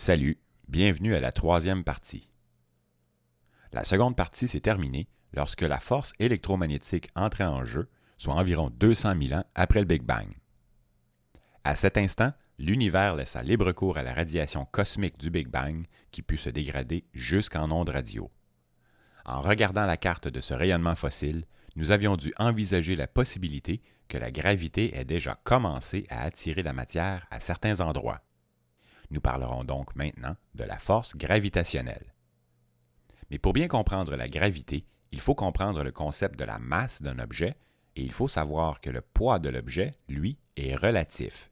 Salut, bienvenue à la troisième partie. La seconde partie s'est terminée lorsque la force électromagnétique entrait en jeu, soit environ 200 000 ans après le Big Bang. À cet instant, l'univers laissa libre cours à la radiation cosmique du Big Bang qui put se dégrader jusqu'en ondes radio. En regardant la carte de ce rayonnement fossile, nous avions dû envisager la possibilité que la gravité ait déjà commencé à attirer la matière à certains endroits. Nous parlerons donc maintenant de la force gravitationnelle. Mais pour bien comprendre la gravité, il faut comprendre le concept de la masse d'un objet et il faut savoir que le poids de l'objet, lui, est relatif.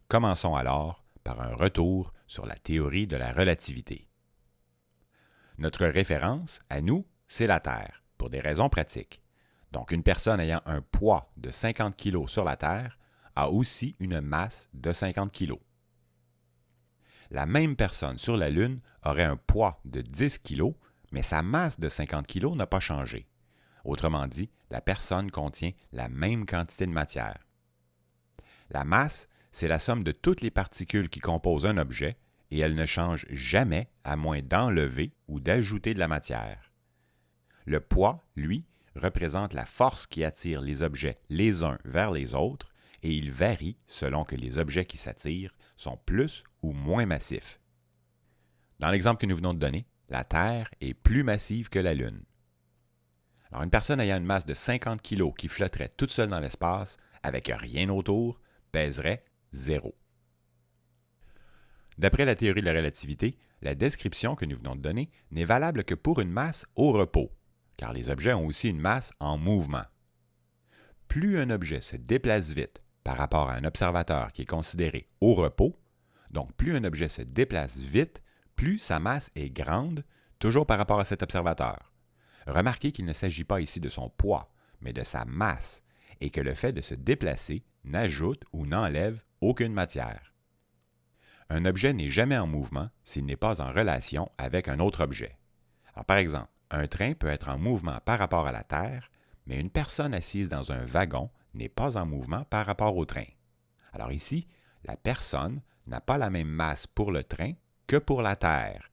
Commençons alors par un retour sur la théorie de la relativité. Notre référence, à nous, c'est la Terre, pour des raisons pratiques. Donc une personne ayant un poids de 50 kg sur la Terre a aussi une masse de 50 kg. La même personne sur la Lune aurait un poids de 10 kg, mais sa masse de 50 kg n'a pas changé. Autrement dit, la personne contient la même quantité de matière. La masse, c'est la somme de toutes les particules qui composent un objet et elle ne change jamais à moins d'enlever ou d'ajouter de la matière. Le poids, lui, représente la force qui attire les objets les uns vers les autres et il varie selon que les objets qui s'attirent sont plus ou moins massifs. Dans l'exemple que nous venons de donner, la Terre est plus massive que la Lune. Alors, une personne ayant une masse de 50 kg qui flotterait toute seule dans l'espace, avec rien autour, pèserait 0. D'après la théorie de la relativité, la description que nous venons de donner n'est valable que pour une masse au repos, car les objets ont aussi une masse en mouvement. Plus un objet se déplace vite par rapport à un observateur qui est considéré au repos, donc plus un objet se déplace vite, plus sa masse est grande, toujours par rapport à cet observateur. Remarquez qu'il ne s'agit pas ici de son poids, mais de sa masse, et que le fait de se déplacer n'ajoute ou n'enlève aucune matière. Un objet n'est jamais en mouvement s'il n'est pas en relation avec un autre objet. Alors, par exemple, un train peut être en mouvement par rapport à la Terre, mais une personne assise dans un wagon n'est pas en mouvement par rapport au train. Alors ici, la personne n'a pas la même masse pour le train que pour la Terre.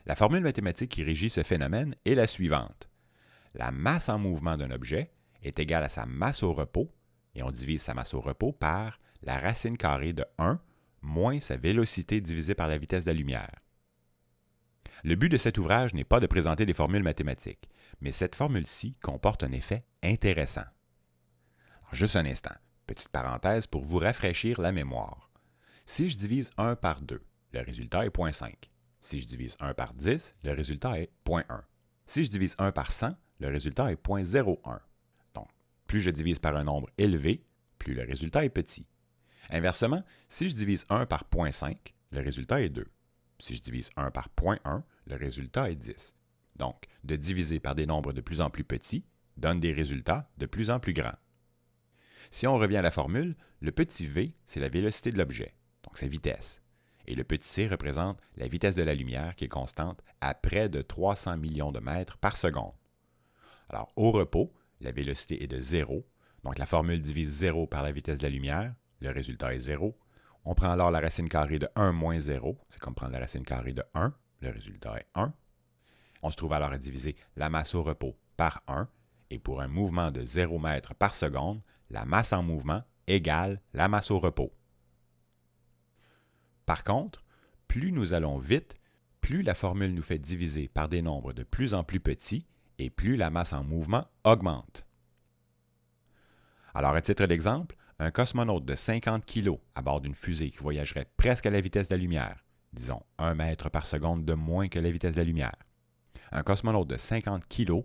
La formule mathématique qui régit ce phénomène est la suivante. La masse en mouvement d'un objet est égale à sa masse au repos, et on divise sa masse au repos par la racine carrée de 1 moins sa vélocité divisée par la vitesse de la lumière. Le but de cet ouvrage n'est pas de présenter des formules mathématiques, mais cette formule-ci comporte un effet intéressant. Alors, juste un instant, petite parenthèse pour vous rafraîchir la mémoire. Si je divise 1 par 2, le résultat est 0,5. Si je divise 1 par 10, le résultat est 0,1. Si je divise 1 par 100, le résultat est 0,01. Donc, plus je divise par un nombre élevé, plus le résultat est petit. Inversement, si je divise 1 par 0,5, le résultat est 2. Si je divise 1 par 0,1, le résultat est 10. Donc, de diviser par des nombres de plus en plus petits donne des résultats de plus en plus grands. Si on revient à la formule, le petit v, c'est la vélocité de l'objet, donc sa vitesse. Et le petit c représente la vitesse de la lumière qui est constante à près de 300 millions de mètres par seconde. Alors, au repos, la vélocité est de 0, donc la formule divise 0 par la vitesse de la lumière, le résultat est 0. On prend alors la racine carrée de 1 moins 0, c'est comme prendre la racine carrée de 1, le résultat est 1. On se trouve alors à diviser la masse au repos par 1, et pour un mouvement de 0 mètre par seconde, la masse en mouvement égale la masse au repos. Par contre, plus nous allons vite, plus la formule nous fait diviser par des nombres de plus en plus petits, et plus la masse en mouvement augmente. Alors, à titre d'exemple, un cosmonaute de 50 kg à bord d'une fusée qui voyagerait presque à la vitesse de la lumière, disons 1 mètre par seconde de moins que la vitesse de la lumière. Un cosmonaute de 50 kg,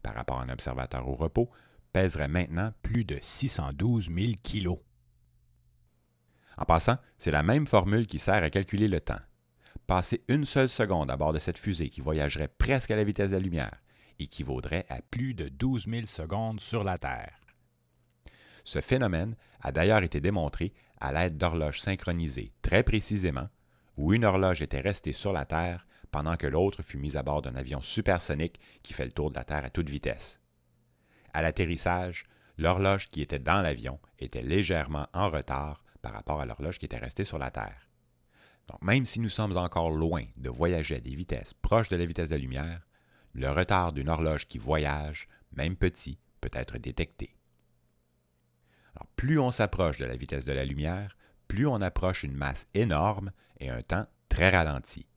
par rapport à un observateur au repos, pèserait maintenant plus de 612 000 kg. En passant, c'est la même formule qui sert à calculer le temps. Passer une seule seconde à bord de cette fusée qui voyagerait presque à la vitesse de la lumière équivaudrait à plus de 12 000 secondes sur la Terre. Ce phénomène a d'ailleurs été démontré à l'aide d'horloges synchronisées très précisément, où une horloge était restée sur la Terre pendant que l'autre fut mise à bord d'un avion supersonique qui fait le tour de la Terre à toute vitesse. À l'atterrissage, l'horloge qui était dans l'avion était légèrement en retard par rapport à l'horloge qui était restée sur la Terre. Donc, même si nous sommes encore loin de voyager à des vitesses proches de la vitesse de la lumière, le retard d'une horloge qui voyage, même petit, peut être détecté. Alors, plus on s'approche de la vitesse de la lumière, plus on approche une masse énorme et un temps très ralenti.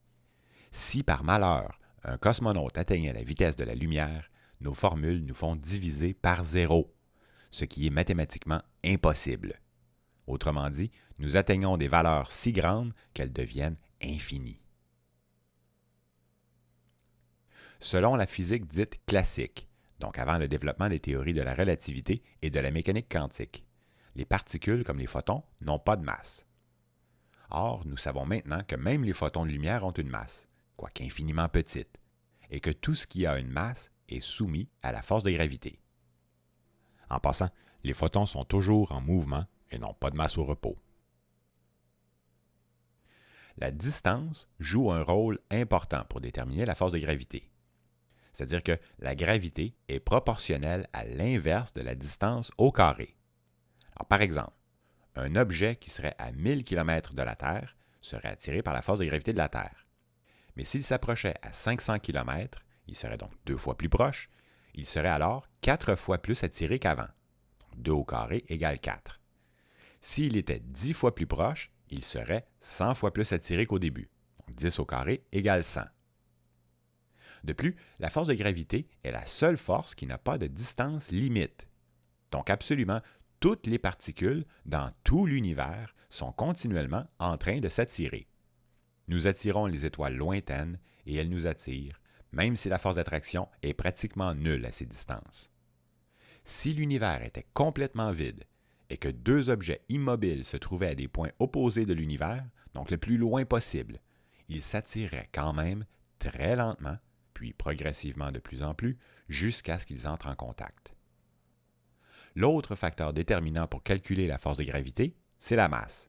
Si par malheur, un cosmonaute atteignait la vitesse de la lumière, nos formules nous font diviser par 0, ce qui est mathématiquement impossible. Autrement dit, nous atteignons des valeurs si grandes qu'elles deviennent infinies. Selon la physique dite classique, donc avant le développement des théories de la relativité et de la mécanique quantique, les particules comme les photons n'ont pas de masse. Or, nous savons maintenant que même les photons de lumière ont une masse, quoique infiniment petite, et que tout ce qui a une masse est soumis à la force de gravité. En passant, les photons sont toujours en mouvement et n'ont pas de masse au repos. La distance joue un rôle important pour déterminer la force de gravité. C'est-à-dire que la gravité est proportionnelle à l'inverse de la distance au carré. Alors, par exemple, un objet qui serait à 1000 km de la Terre serait attiré par la force de gravité de la Terre. Mais s'il s'approchait à 500 km, il serait donc 2 fois plus proche, il serait alors 4 fois plus attiré qu'avant. 2 au carré égale 4. S'il était 10 fois plus proche, il serait 100 fois plus attiré qu'au début. Donc 10 au carré égale 100. De plus, la force de gravité est la seule force qui n'a pas de distance limite. Donc absolument toutes les particules dans tout l'univers sont continuellement en train de s'attirer. Nous attirons les étoiles lointaines et elles nous attirent, même si la force d'attraction est pratiquement nulle à ces distances. Si l'univers était complètement vide et que deux objets immobiles se trouvaient à des points opposés de l'univers, donc le plus loin possible, ils s'attireraient quand même très lentement, puis progressivement de plus en plus, jusqu'à ce qu'ils entrent en contact. L'autre facteur déterminant pour calculer la force de gravité, c'est la masse.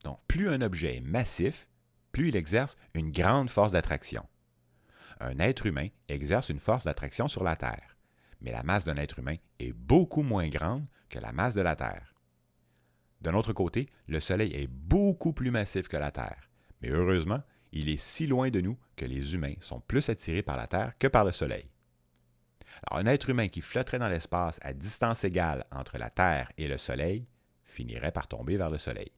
Donc, plus un objet est massif, plus il exerce une grande force d'attraction. Un être humain exerce une force d'attraction sur la Terre, mais la masse d'un être humain est beaucoup moins grande que la masse de la Terre. D'un autre côté, le Soleil est beaucoup plus massif que la Terre, mais heureusement, il est si loin de nous que les humains sont plus attirés par la Terre que par le Soleil. Alors, un être humain qui flotterait dans l'espace à distance égale entre la Terre et le Soleil finirait par tomber vers le Soleil.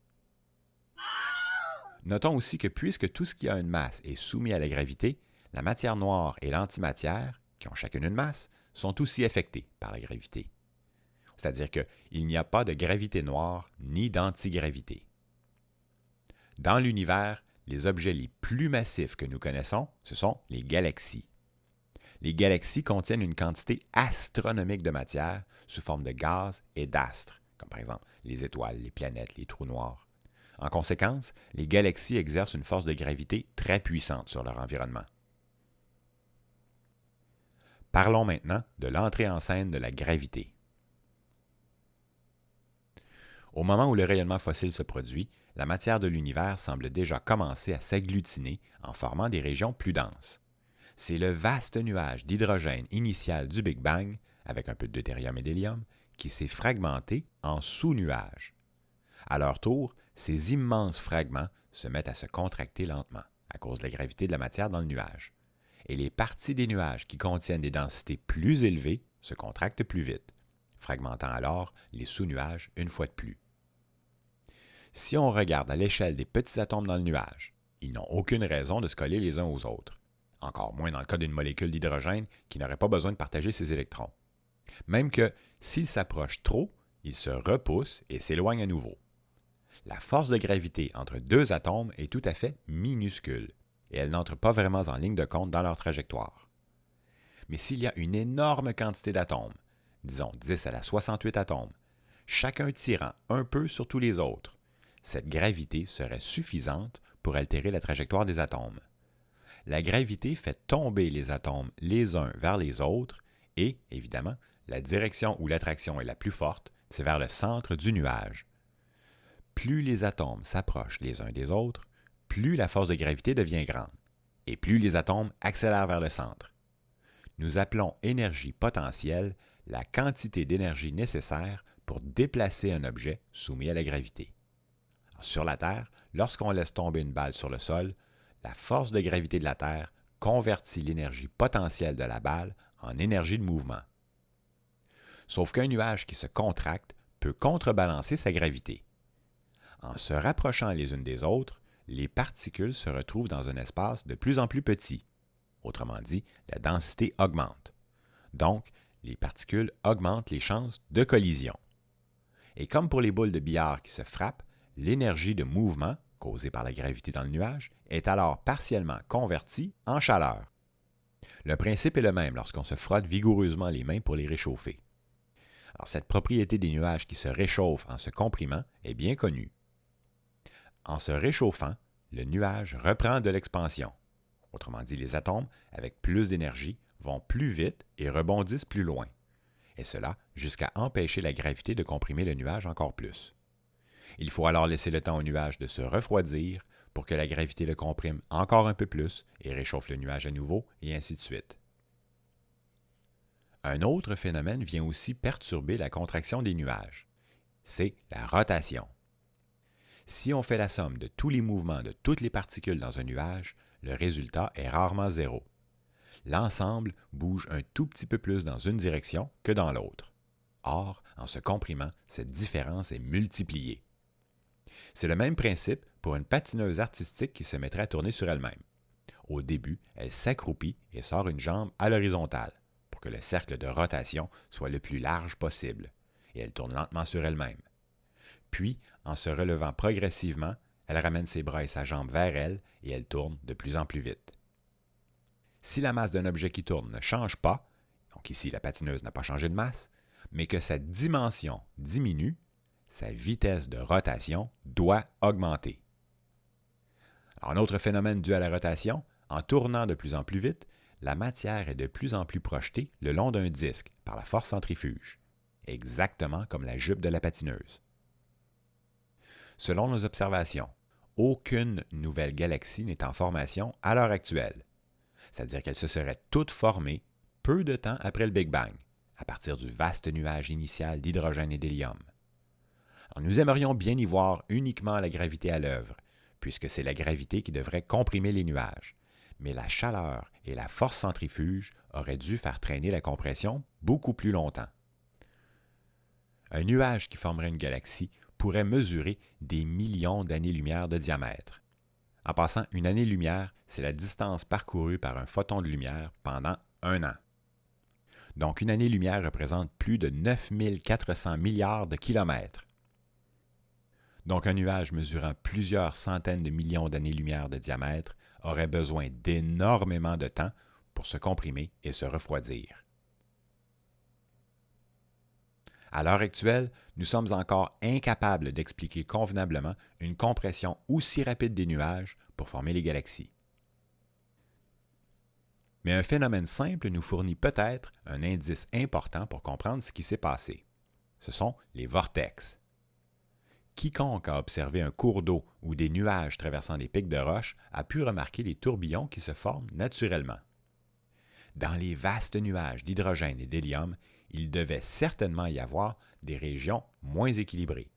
Notons aussi que puisque tout ce qui a une masse est soumis à la gravité, la matière noire et l'antimatière, qui ont chacune une masse, sont aussi affectés par la gravité. C'est-à-dire qu'il n'y a pas de gravité noire ni d'antigravité. Dans l'univers, les objets les plus massifs que nous connaissons, ce sont les galaxies. Les galaxies contiennent une quantité astronomique de matière sous forme de gaz et d'astres, comme par exemple les étoiles, les planètes, les trous noirs. En conséquence, les galaxies exercent une force de gravité très puissante sur leur environnement. Parlons maintenant de l'entrée en scène de la gravité. Au moment où le rayonnement fossile se produit, la matière de l'univers semble déjà commencer à s'agglutiner en formant des régions plus denses. C'est le vaste nuage d'hydrogène initial du Big Bang, avec un peu de deutérium et d'hélium, qui s'est fragmenté en sous-nuages. À leur tour, ces immenses fragments se mettent à se contracter lentement à cause de la gravité de la matière dans le nuage. Et les parties des nuages qui contiennent des densités plus élevées se contractent plus vite, fragmentant alors les sous-nuages une fois de plus. Si on regarde à l'échelle des petits atomes dans le nuage, ils n'ont aucune raison de se coller les uns aux autres, encore moins dans le cas d'une molécule d'hydrogène qui n'aurait pas besoin de partager ses électrons. Même que s'ils s'approchent trop, ils se repoussent et s'éloignent à nouveau. La force de gravité entre deux atomes est tout à fait minuscule et elle n'entre pas vraiment en ligne de compte dans leur trajectoire. Mais s'il y a une énorme quantité d'atomes, disons 10 à la 68 atomes, chacun tirant un peu sur tous les autres, cette gravité serait suffisante pour altérer la trajectoire des atomes. La gravité fait tomber les atomes les uns vers les autres et, évidemment, la direction où l'attraction est la plus forte, c'est vers le centre du nuage. Plus les atomes s'approchent les uns des autres, plus la force de gravité devient grande, et plus les atomes accélèrent vers le centre. Nous appelons énergie potentielle la quantité d'énergie nécessaire pour déplacer un objet soumis à la gravité. Sur la Terre, lorsqu'on laisse tomber une balle sur le sol, la force de gravité de la Terre convertit l'énergie potentielle de la balle en énergie de mouvement. Sauf qu'un nuage qui se contracte peut contrebalancer sa gravité. En se rapprochant les unes des autres, les particules se retrouvent dans un espace de plus en plus petit. Autrement dit, la densité augmente. Donc, les particules augmentent les chances de collision. Et comme pour les boules de billard qui se frappent, l'énergie de mouvement, causée par la gravité dans le nuage, est alors partiellement convertie en chaleur. Le principe est le même lorsqu'on se frotte vigoureusement les mains pour les réchauffer. Alors, cette propriété des nuages qui se réchauffent en se comprimant est bien connue. En se réchauffant, le nuage reprend de l'expansion. Autrement dit, les atomes, avec plus d'énergie, vont plus vite et rebondissent plus loin. Et cela jusqu'à empêcher la gravité de comprimer le nuage encore plus. Il faut alors laisser le temps au nuage de se refroidir pour que la gravité le comprime encore un peu plus et réchauffe le nuage à nouveau, et ainsi de suite. Un autre phénomène vient aussi perturber la contraction des nuages. C'est la rotation. Si on fait la somme de tous les mouvements de toutes les particules dans un nuage, le résultat est rarement zéro. L'ensemble bouge un tout petit peu plus dans une direction que dans l'autre. Or, en se comprimant, cette différence est multipliée. C'est le même principe pour une patineuse artistique qui se mettrait à tourner sur elle-même. Au début, elle s'accroupit et sort une jambe à l'horizontale pour que le cercle de rotation soit le plus large possible, et elle tourne lentement sur elle-même. Puis, en se relevant progressivement, elle ramène ses bras et sa jambe vers elle et elle tourne de plus en plus vite. Si la masse d'un objet qui tourne ne change pas, donc ici la patineuse n'a pas changé de masse, mais que sa dimension diminue, sa vitesse de rotation doit augmenter. Alors, un autre phénomène dû à la rotation, en tournant de plus en plus vite, la matière est de plus en plus projetée le long d'un disque par la force centrifuge, exactement comme la jupe de la patineuse. Selon nos observations, aucune nouvelle galaxie n'est en formation à l'heure actuelle, c'est-à-dire qu'elles se seraient toutes formées peu de temps après le Big Bang, à partir du vaste nuage initial d'hydrogène et d'hélium. Nous aimerions bien y voir uniquement la gravité à l'œuvre, puisque c'est la gravité qui devrait comprimer les nuages, mais la chaleur et la force centrifuge auraient dû faire traîner la compression beaucoup plus longtemps. Un nuage qui formerait une galaxie pourrait mesurer des millions d'années-lumière de diamètre. En passant, une année-lumière, c'est la distance parcourue par un photon de lumière pendant un an. Donc, une année-lumière représente plus de 9400 milliards de kilomètres. Donc, un nuage mesurant plusieurs centaines de millions d'années-lumière de diamètre aurait besoin d'énormément de temps pour se comprimer et se refroidir. À l'heure actuelle, nous sommes encore incapables d'expliquer convenablement une compression aussi rapide des nuages pour former les galaxies. Mais un phénomène simple nous fournit peut-être un indice important pour comprendre ce qui s'est passé. Ce sont les vortex. Quiconque a observé un cours d'eau ou des nuages traversant des pics de roches a pu remarquer les tourbillons qui se forment naturellement. Dans les vastes nuages d'hydrogène et d'hélium, il devait certainement y avoir des régions moins équilibrées,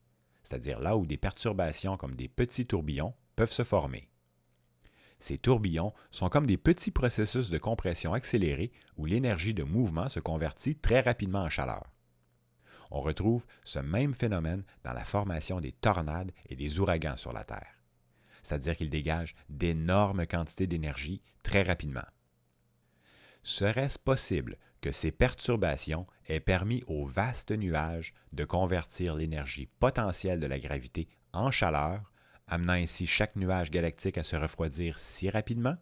c'est-à-dire là où des perturbations comme des petits tourbillons peuvent se former. Ces tourbillons sont comme des petits processus de compression accélérés où l'énergie de mouvement se convertit très rapidement en chaleur. On retrouve ce même phénomène dans la formation des tornades et des ouragans sur la Terre, c'est-à-dire qu'ils dégagent d'énormes quantités d'énergie très rapidement. Serait-ce possible que ces perturbations aient permis aux vastes nuages de convertir l'énergie potentielle de la gravité en chaleur, amenant ainsi chaque nuage galactique à se refroidir si rapidement?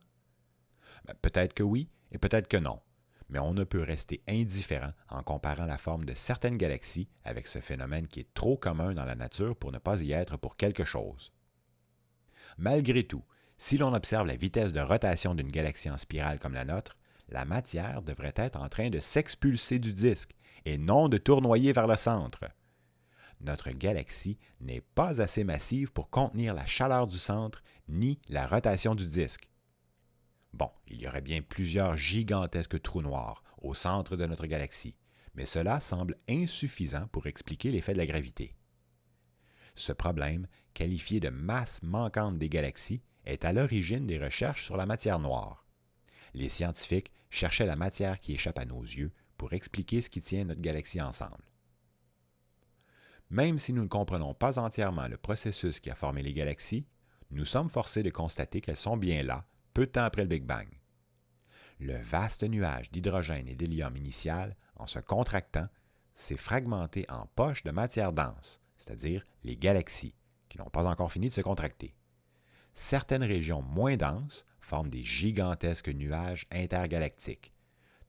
Peut-être que oui et peut-être que non, mais on ne peut rester indifférent en comparant la forme de certaines galaxies avec ce phénomène qui est trop commun dans la nature pour ne pas y être pour quelque chose. Malgré tout, si l'on observe la vitesse de rotation d'une galaxie en spirale comme la nôtre, la matière devrait être en train de s'expulser du disque et non de tournoyer vers le centre. Notre galaxie n'est pas assez massive pour contenir la chaleur du centre ni la rotation du disque. Bon, il y aurait bien plusieurs gigantesques trous noirs au centre de notre galaxie, mais cela semble insuffisant pour expliquer l'effet de la gravité. Ce problème, qualifié de masse manquante des galaxies, est à l'origine des recherches sur la matière noire. Les scientifiques cherchaient la matière qui échappe à nos yeux pour expliquer ce qui tient notre galaxie ensemble. Même si nous ne comprenons pas entièrement le processus qui a formé les galaxies, nous sommes forcés de constater qu'elles sont bien là, peu de temps après le Big Bang. Le vaste nuage d'hydrogène et d'hélium initial, en se contractant, s'est fragmenté en poches de matière dense, c'est-à-dire les galaxies, qui n'ont pas encore fini de se contracter. Certaines régions moins denses forment des gigantesques nuages intergalactiques,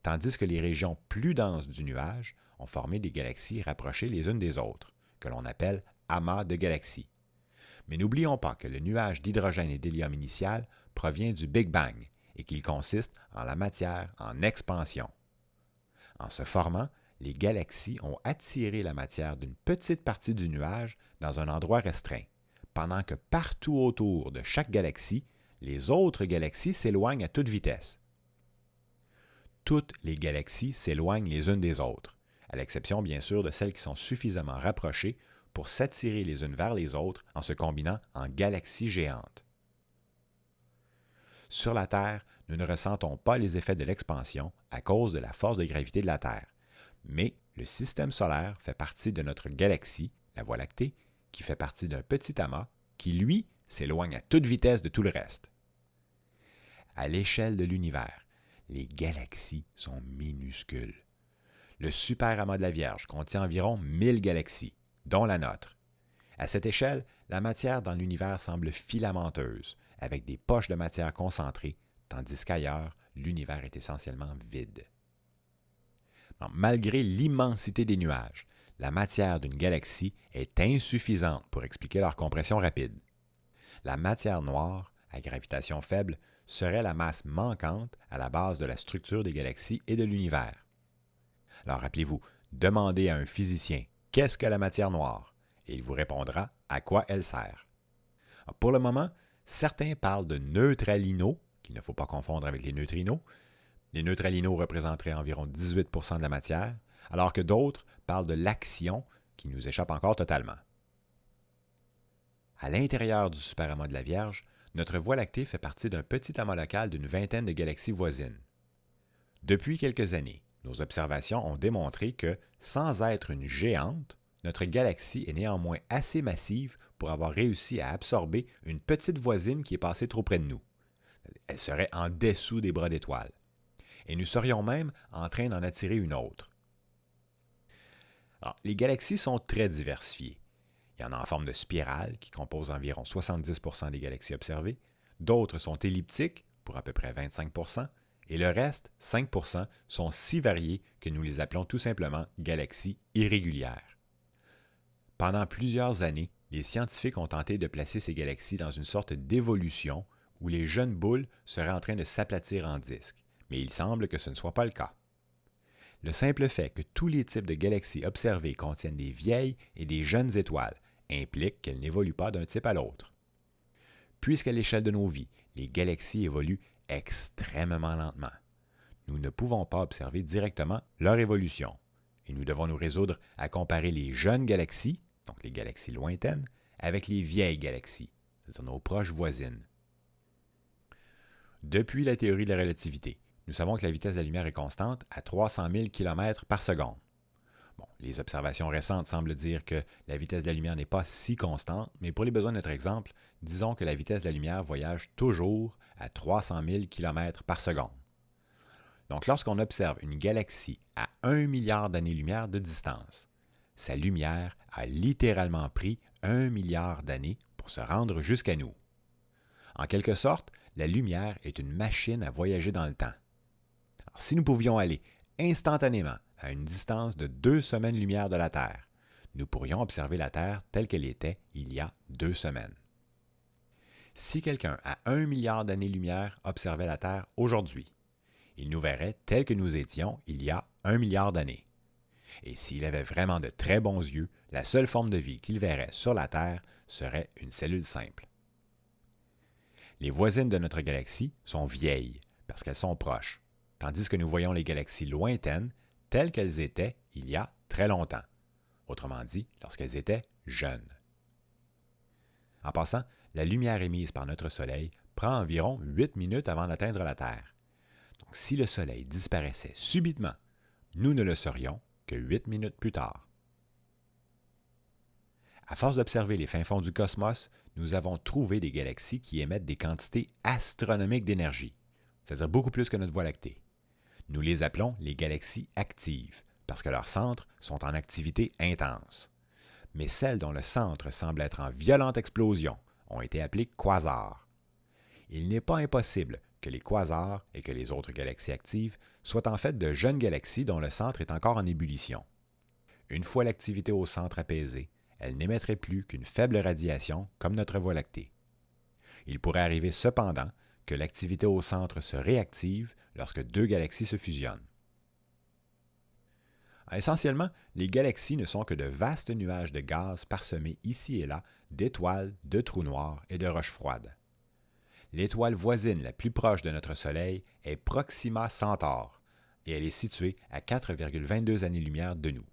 tandis que les régions plus denses du nuage ont formé des galaxies rapprochées les unes des autres, que l'on appelle amas de galaxies. Mais n'oublions pas que le nuage d'hydrogène et d'hélium initial provient du Big Bang et qu'il consiste en la matière en expansion. En se formant, les galaxies ont attiré la matière d'une petite partie du nuage dans un endroit restreint, pendant que partout autour de chaque galaxie, les autres galaxies s'éloignent à toute vitesse. Toutes les galaxies s'éloignent les unes des autres, à l'exception bien sûr de celles qui sont suffisamment rapprochées pour s'attirer les unes vers les autres en se combinant en galaxies géantes. Sur la Terre, nous ne ressentons pas les effets de l'expansion à cause de la force de gravité de la Terre, mais le système solaire fait partie de notre galaxie, la Voie lactée, qui fait partie d'un petit amas qui, lui, s'éloigne à toute vitesse de tout le reste. À l'échelle de l'univers, les galaxies sont minuscules. Le super-amas de la Vierge contient environ 1000 galaxies, dont la nôtre. À cette échelle, la matière dans l'univers semble filamenteuse, avec des poches de matière concentrées, tandis qu'ailleurs, l'univers est essentiellement vide. Malgré l'immensité des nuages, la matière d'une galaxie est insuffisante pour expliquer leur compression rapide. La matière noire, à gravitation faible, serait la masse manquante à la base de la structure des galaxies et de l'univers. Alors rappelez-vous, demandez à un physicien « Qu'est-ce que la matière noire ?» et il vous répondra à quoi elle sert. Alors, pour le moment, certains parlent de neutralinos, qu'il ne faut pas confondre avec les neutrinos. Les neutralinos représenteraient environ 18 % de la matière, alors que d'autres parlent de l'action qui nous échappe encore totalement. À l'intérieur du superamas de la Vierge, notre Voie lactée fait partie d'un petit amas local d'une vingtaine de galaxies voisines. Depuis quelques années, nos observations ont démontré que, sans être une géante, notre galaxie est néanmoins assez massive pour avoir réussi à absorber une petite voisine qui est passée trop près de nous. Elle serait en dessous des bras d'étoiles. Et nous serions même en train d'en attirer une autre. Alors, les galaxies sont très diversifiées. Il y en a en forme de spirale, qui compose environ 70 % des galaxies observées. D'autres sont elliptiques, pour à peu près 25 %, et le reste, 5 %, sont si variés que nous les appelons tout simplement galaxies irrégulières. Pendant plusieurs années, les scientifiques ont tenté de placer ces galaxies dans une sorte d'évolution où les jeunes boules seraient en train de s'aplatir en disques, mais il semble que ce ne soit pas le cas. Le simple fait que tous les types de galaxies observées contiennent des vieilles et des jeunes étoiles implique qu'elles n'évoluent pas d'un type à l'autre. Puisqu'à l'échelle de nos vies, les galaxies évoluent extrêmement lentement, nous ne pouvons pas observer directement leur évolution, et nous devons nous résoudre à comparer les jeunes galaxies, donc les galaxies lointaines, avec les vieilles galaxies, c'est-à-dire nos proches voisines. Depuis la théorie de la relativité, nous savons que la vitesse de la lumière est constante à 300 000 km par seconde. Bon, les observations récentes semblent dire que la vitesse de la lumière n'est pas si constante, mais pour les besoins de notre exemple, disons que la vitesse de la lumière voyage toujours à 300 000 km par seconde. Donc, lorsqu'on observe une galaxie à 1 milliard d'années-lumière de distance, sa lumière a littéralement pris 1 milliard d'années pour se rendre jusqu'à nous. En quelque sorte, la lumière est une machine à voyager dans le temps. Alors, si nous pouvions aller instantanément à une distance de 2 semaines-lumière de la Terre, nous pourrions observer la Terre telle qu'elle était il y a 2 semaines. Si quelqu'un à 1 milliard d'années-lumière observait la Terre aujourd'hui, il nous verrait tels que nous étions il y a 1 milliard d'années. Et s'il avait vraiment de très bons yeux, la seule forme de vie qu'il verrait sur la Terre serait une cellule simple. Les voisines de notre galaxie sont vieilles parce qu'elles sont proches, tandis que nous voyons les galaxies lointaines telles qu'elles étaient il y a très longtemps, autrement dit, lorsqu'elles étaient jeunes. En passant, la lumière émise par notre Soleil prend environ 8 minutes avant d'atteindre la Terre. Donc, si le Soleil disparaissait subitement, nous ne le saurions que 8 minutes plus tard. À force d'observer les fins fonds du cosmos, nous avons trouvé des galaxies qui émettent des quantités astronomiques d'énergie, c'est-à-dire beaucoup plus que notre Voie lactée. Nous les appelons les galaxies actives, parce que leurs centres sont en activité intense. Mais celles dont le centre semble être en violente explosion ont été appelées quasars. Il n'est pas impossible que les quasars et que les autres galaxies actives soient en fait de jeunes galaxies dont le centre est encore en ébullition. Une fois l'activité au centre apaisée, elle n'émettrait plus qu'une faible radiation comme notre Voie lactée. Il pourrait arriver cependant que l'activité au centre se réactive lorsque deux galaxies se fusionnent. Essentiellement, les galaxies ne sont que de vastes nuages de gaz parsemés ici et là d'étoiles, de trous noirs et de roches froides. L'étoile voisine la plus proche de notre Soleil est Proxima Centaure, et elle est située à 4,22 années-lumière de nous.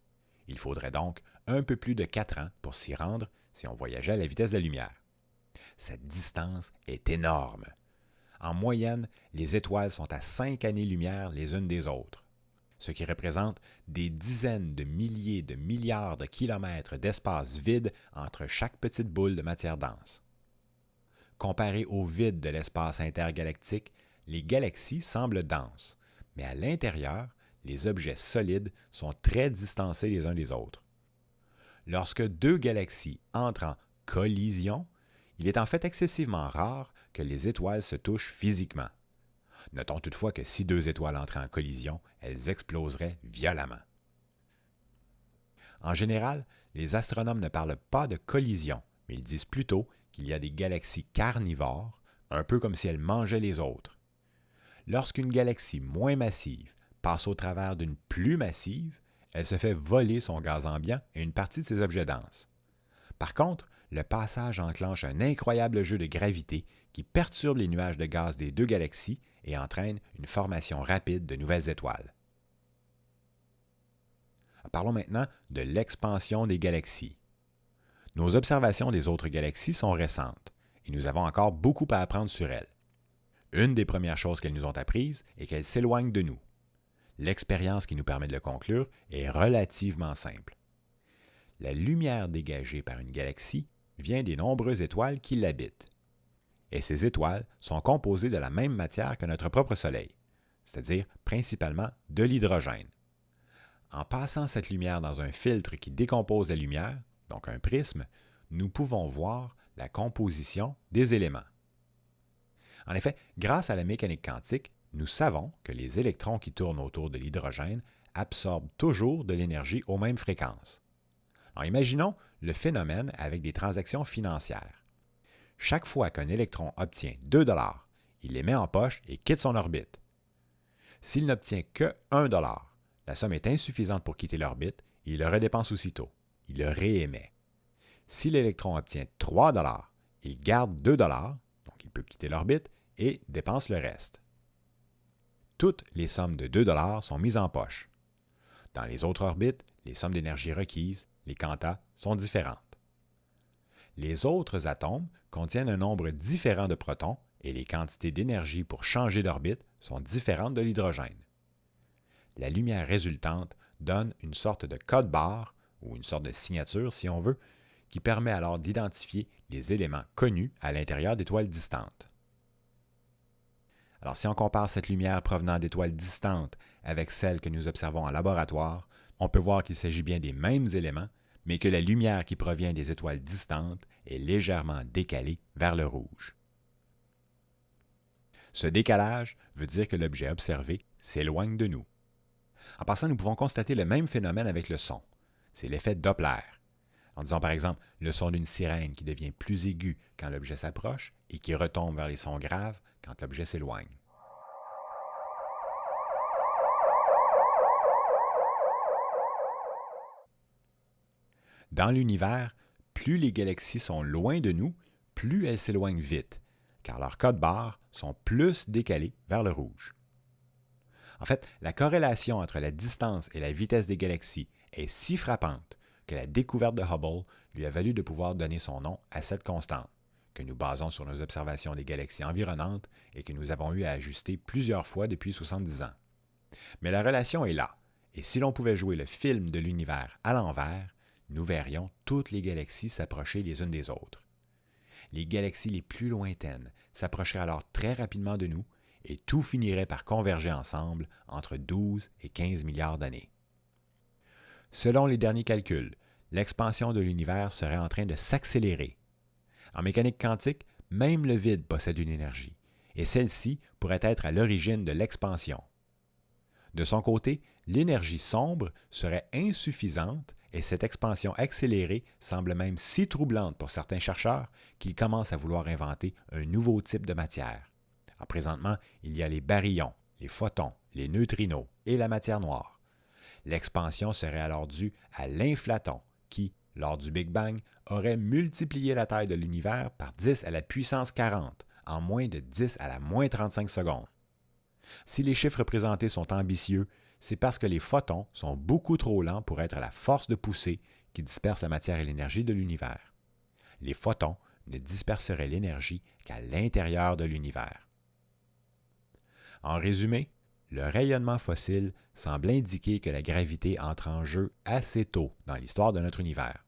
Il faudrait donc un peu plus de 4 ans pour s'y rendre si on voyageait à la vitesse de la lumière. Cette distance est énorme. En moyenne, les étoiles sont à 5 années-lumière les unes des autres, ce qui représente des dizaines de milliers de milliards de kilomètres d'espace vide entre chaque petite boule de matière dense. Comparé au vide de l'espace intergalactique, les galaxies semblent denses, mais à l'intérieur, les objets solides sont très distancés les uns des autres. Lorsque deux galaxies entrent en collision, il est en fait excessivement rare que les étoiles se touchent physiquement. Notons toutefois que si deux étoiles entraient en collision, elles exploseraient violemment. En général, les astronomes ne parlent pas de collision, mais ils disent plutôt qu'il y a des galaxies carnivores, un peu comme si elles mangeaient les autres. Lorsqu'une galaxie moins massive passe au travers d'une plus massive, elle se fait voler son gaz ambiant et une partie de ses objets denses. Par contre, le passage enclenche un incroyable jeu de gravité qui perturbe les nuages de gaz des deux galaxies et entraîne une formation rapide de nouvelles étoiles. Parlons maintenant de l'expansion des galaxies. Nos observations des autres galaxies sont récentes et nous avons encore beaucoup à apprendre sur elles. Une des premières choses qu'elles nous ont apprises est qu'elles s'éloignent de nous. L'expérience qui nous permet de le conclure est relativement simple. La lumière dégagée par une galaxie vient des nombreuses étoiles qui l'habitent. Et ces étoiles sont composées de la même matière que notre propre Soleil, c'est-à-dire principalement de l'hydrogène. En passant cette lumière dans un filtre qui décompose la lumière, donc un prisme, nous pouvons voir la composition des éléments. En effet, grâce à la mécanique quantique, nous savons que les électrons qui tournent autour de l'hydrogène absorbent toujours de l'énergie aux mêmes fréquences. Alors, imaginons le phénomène avec des transactions financières. Chaque fois qu'un électron obtient 2 $, il les met en poche et quitte son orbite. S'il n'obtient que 1 $, la somme est insuffisante pour quitter l'orbite et il le redépense aussitôt. Il le réémet. Si l'électron obtient 3 $, il garde 2 $, donc il peut quitter l'orbite et dépense le reste. Toutes les sommes de 2 $ sont mises en poche. Dans les autres orbites, les sommes d'énergie requises, les quantas, sont différentes. Les autres atomes contiennent un nombre différent de protons et les quantités d'énergie pour changer d'orbite sont différentes de l'hydrogène. La lumière résultante donne une sorte de code-barre, ou une sorte de signature si on veut, qui permet alors d'identifier les éléments connus à l'intérieur d'étoiles distantes. Alors si on compare cette lumière provenant d'étoiles distantes avec celle que nous observons en laboratoire, on peut voir qu'il s'agit bien des mêmes éléments, mais que la lumière qui provient des étoiles distantes est légèrement décalée vers le rouge. Ce décalage veut dire que l'objet observé s'éloigne de nous. En passant, nous pouvons constater le même phénomène avec le son. C'est l'effet Doppler. En disant par exemple le son d'une sirène qui devient plus aigu quand l'objet s'approche et qui retombe vers les sons graves quand l'objet s'éloigne. Dans l'univers, plus les galaxies sont loin de nous, plus elles s'éloignent vite, car leurs codes-barres sont plus décalés vers le rouge. En fait, la corrélation entre la distance et la vitesse des galaxies est si frappante que la découverte de Hubble lui a valu de pouvoir donner son nom à cette constante. que nous basons sur nos observations des galaxies environnantes et que nous avons eu à ajuster plusieurs fois depuis 70 ans. Mais la relation est là, et si l'on pouvait jouer le film de l'univers à l'envers, nous verrions toutes les galaxies s'approcher les unes des autres. Les galaxies les plus lointaines s'approcheraient alors très rapidement de nous et tout finirait par converger ensemble entre 12 et 15 milliards d'années. Selon les derniers calculs, l'expansion de l'univers serait en train de s'accélérer. En mécanique quantique, même le vide possède une énergie, et celle-ci pourrait être à l'origine de l'expansion. De son côté, l'énergie sombre serait insuffisante et cette expansion accélérée semble même si troublante pour certains chercheurs qu'ils commencent à vouloir inventer un nouveau type de matière. Présentement, il y a les baryons, les photons, les neutrinos et la matière noire. L'expansion serait alors due à l'inflaton qui, lors du Big Bang, aurait multiplié la taille de l'univers par 10 à la puissance 40 en moins de 10 à la moins 35 secondes. Si les chiffres présentés sont ambitieux, c'est parce que les photons sont beaucoup trop lents pour être la force de poussée qui disperse la matière et l'énergie de l'univers. Les photons ne disperseraient l'énergie qu'à l'intérieur de l'univers. En résumé, le rayonnement fossile semble indiquer que la gravité entre en jeu assez tôt dans l'histoire de notre univers.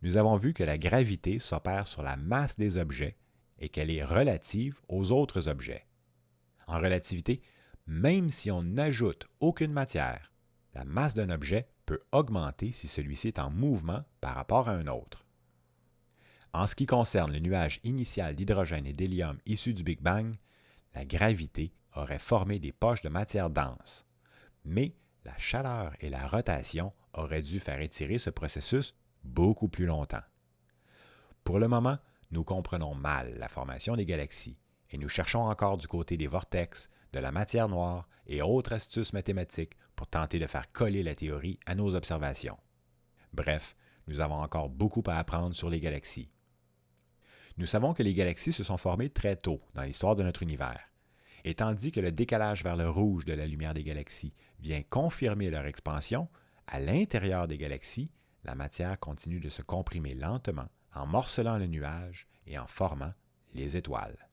Nous avons vu que la gravité s'opère sur la masse des objets et qu'elle est relative aux autres objets. En relativité, même si on n'ajoute aucune matière, la masse d'un objet peut augmenter si celui-ci est en mouvement par rapport à un autre. En ce qui concerne le nuage initial d'hydrogène et d'hélium issu du Big Bang, la gravité aurait formé des poches de matière dense, mais la chaleur et la rotation auraient dû faire étirer ce processus beaucoup plus longtemps. Pour le moment, nous comprenons mal la formation des galaxies et nous cherchons encore du côté des vortex, de la matière noire et autres astuces mathématiques pour tenter de faire coller la théorie à nos observations. Bref, nous avons encore beaucoup à apprendre sur les galaxies. Nous savons que les galaxies se sont formées très tôt dans l'histoire de notre univers. Et tandis que le décalage vers le rouge de la lumière des galaxies vient confirmer leur expansion, à l'intérieur des galaxies, la matière continue de se comprimer lentement en morcelant le nuage et en formant les étoiles.